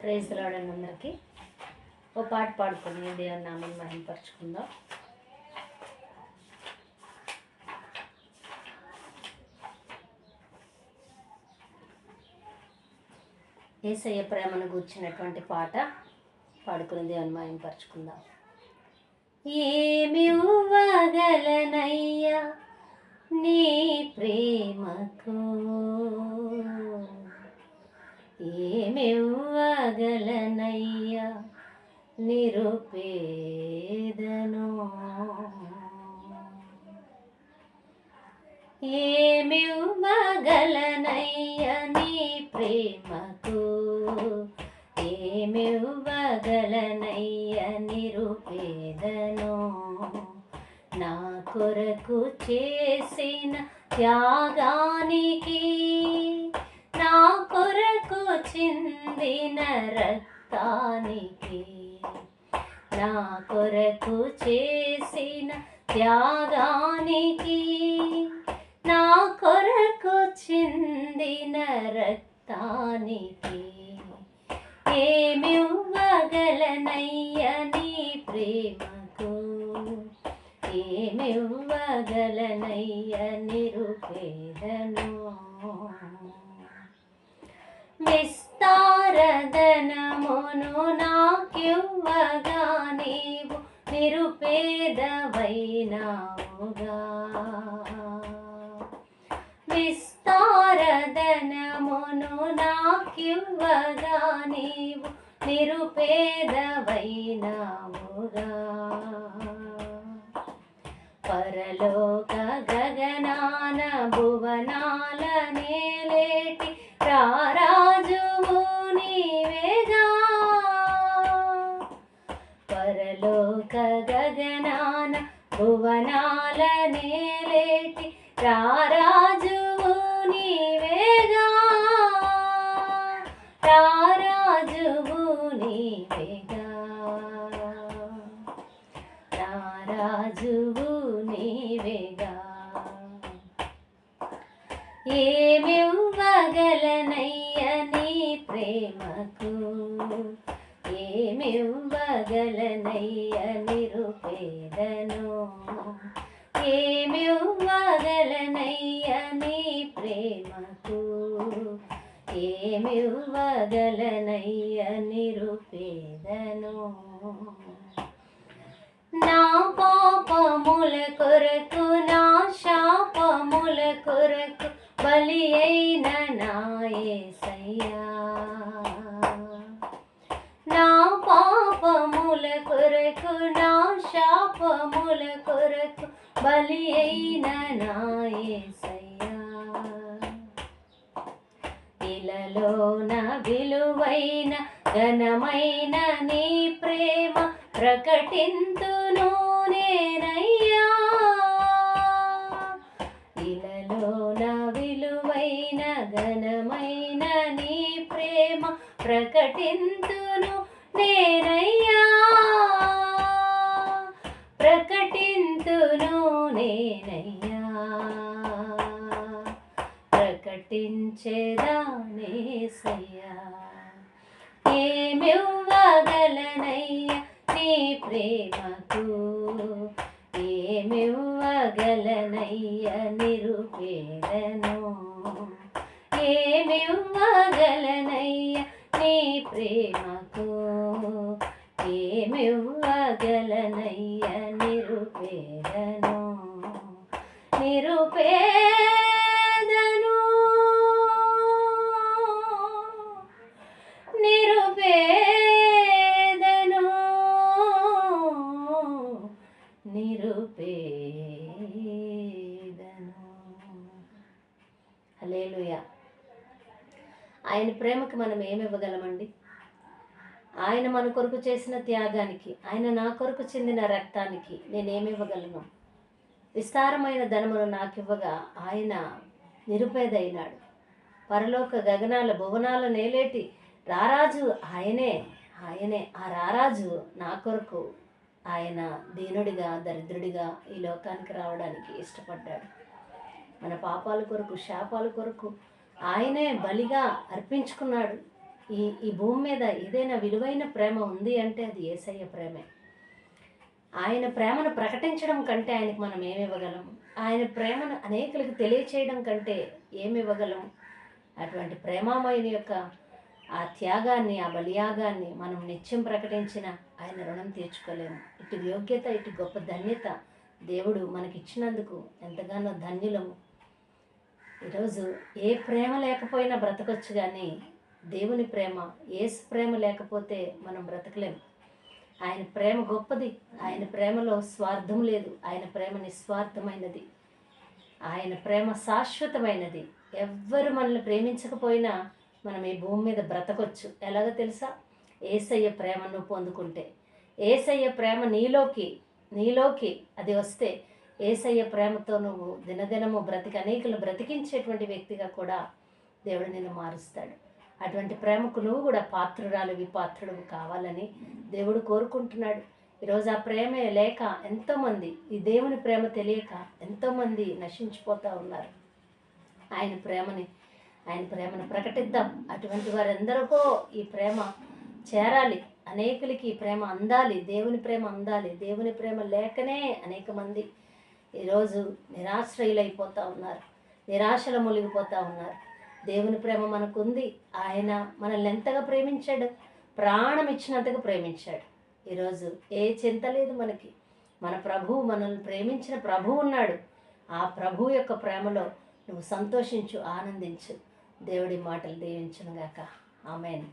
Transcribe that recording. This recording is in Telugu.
ప్రైజ్ లార్డ్ అందరికీ ఓ పాట పాడుకొని దేవుని నామం మహిమపరచుకుందాం. యేసయ్య ప్రేమను గూర్చినటువంటి పాట పాడుకుని దేవుని మహిమపరచుకుందాం. ఏమి ఇవ్వగలనయ్యా నీ ప్రేమకు, ఏమి ఇవ్వగలనయ్యా నిరుపేదను, ఏమి ఇవ్వగలనయ్యా నీ ప్రేమకు, ఏమి ఇవ్వగలనయ్యా నిరుపేదను. నా కొరకు చేసిన త్యాగానికి, నా కొరకు చిందిన రక్తానికి, నా కొరకు చేసిన త్యాగానికి, నా కొరకు చిందిన రక్తానికి, ఏమి ఇవ్వగలనయ్యా నీ ప్రేమకు, ఏమి ఇవ్వగలనయ్యా నిరుపేదను. విస్తారధనమును నాకివ్వగా నీవు నిరుపేదవైనావుగా, విస్తారధనమును నాకివ్వగా నీవు నిరుపేదవైనావుగా. పరలోక గగనాన భువనాల నేలేటి రారాజువు నీవేగా, పరలోక గగనాన భువనాల నేలేటి రారాజువు నీవేగా, రారాజువు నీవేగా, రారాజువు నీవేగా. ఏమి ఇవ్వగలనయ్యా నీ ప్రేమకు, ఏమి ఇవ్వగలనయ్యా నిరుపేదను, ఏమి ఇవ్వగలనయ్యా నీ ప్రేమకు, ఏమి ఇవ్వగలనయ్యా నిరుపేదను. నా పాపముల కొరకు, నా శాపముల కొరకు బలి అయిన నా యేసయ్యా, నా పాపముల కొరకు, నా శాపముల కొరకు బలి అయిన నా యేసయ్యా. ఇలలోన విలువైన ఘనమైన నీ ప్రేమ ప్రకటింతును నేనయ్యా, ఇలలోన విలువైన ఘనమైన నీ ప్రేమ ప్రకటింతును నేనయ్యా, ప్రకటింతును నేనయ్యా, ప్రకటించేదానేసయ్యా. ఏమి ఇవ్వగలనయ్యా నీ ప్రేమకు, ఏమి ఇవ్వగలనయ్యా నిరుపేదను, ఏమి ఇవ్వగలనయ్యా నీ ప్రేమకు, ఏమి ఇవ్వగలనయ్యా నిరుపేదను, నిరుపేదను, నిరుపేదను, నిరుపేదను. హల్లెలూయా. ఆయన ప్రేమకి మనం ఏమి ఇవ్వగలమండి? ఆయన మన కొరకు చేసిన త్యాగానికి, ఆయన నా కొరకు చెందిన రక్తానికి నేనేమి ఇవ్వగలను? విస్తారమైన ధనమును నాకివ్వగా ఆయన నిరుపేదైనాడు. పరలోక గగనాల భువనాల నేలేటి రారాజు ఆయనే, ఆయనే ఆ రారాజు నా కొరకు ఆయన దీనుడిగా దరిద్రుడిగా ఈ లోకానికి రావడానికి ఇష్టపడ్డాడు. మన పాపాల కొరకు శాపాల కొరకు ఆయనే బలిగా అర్పించుకున్నాడు. ఈ ఈ భూమి మీద ఏదైనా విలువైన ప్రేమ ఉంది అంటే అది యేసయ్య ప్రేమే. ఆయన ప్రేమను ప్రకటించడం కంటే ఆయనకు మనం ఏమి ఇవ్వగలం? ఆయన ప్రేమను అనేకులకు తెలియచేయడం కంటే ఏమి ఇవ్వగలం? అటువంటి ప్రేమామయుని యొక్క ఆ త్యాగాన్ని, ఆ బలియాగాన్ని మనం నిత్యం ప్రకటించిన ఆయన రుణం తీర్చుకోలేము. ఇటు యోగ్యత, ఇటు గొప్ప ధన్యత దేవుడు మనకిచ్చినందుకు ఎంతగానో ధన్యులము. ఈరోజు ఏ ప్రేమ లేకపోయినా బ్రతకొచ్చు, కానీ దేవుని ప్రేమ, యేసు ప్రేమ లేకపోతే మనం బ్రతకలేము. ఆయన ప్రేమ గొప్పది. ఆయన ప్రేమలో స్వార్థం లేదు. ఆయన ప్రేమ నిస్వార్థమైనది. ఆయన ప్రేమ శాశ్వతమైనది. ఎవ్వరు మనల్ని ప్రేమించకపోయినా మనం ఈ భూమి మీద బ్రతకొచ్చు. ఎలాగో తెలుసా? యేసయ్య ప్రేమను పొందుకుంటే, యేసయ్య ప్రేమ నీలోకి అది వస్తే, యేసయ్య ప్రేమతో నువ్వు దినదినము అనేకులు బ్రతికించేటువంటి వ్యక్తిగా కూడా దేవుడు నిన్ను మారుస్తాడు. అటువంటి ప్రేమకు నువ్వు కూడా పాత్రుడు కావాలని దేవుడు కోరుకుంటున్నాడు. ఈరోజు ఆ ప్రేమే లేక ఎంతోమంది, ఈ దేవుని ప్రేమ తెలియక ఎంతోమంది నశించిపోతూ ఉన్నారు. ఆయన ప్రేమను ప్రకటిద్దాం. అటువంటి వారందరికో ఈ ప్రేమ చేరాలి, అనేకులకి ఈ ప్రేమ అందాలి, దేవుని ప్రేమ అందాలి. దేవుని ప్రేమ లేకనే అనేక మంది ఈరోజు నిరాశ్రయులైపోతూ ఉన్నారు, నిరాశలో మునిగిపోతూ ఉన్నారు. దేవుని ప్రేమ మనకుంది. ఆయన మనల్ని ఎంతగా ప్రేమించాడు, ప్రాణం ఇచ్చినంతగా ప్రేమించాడు. ఈరోజు ఏ చింత లేదు మనకి. మన ప్రభువు, మనల్ని ప్రేమించిన ప్రభువు ఉన్నాడు. ఆ ప్రభువు యొక్క ప్రేమలో నువ్వు సంతోషించు, ఆనందించు. దేవుడి మాటలు దీవించునుగాక. ఆమేన్.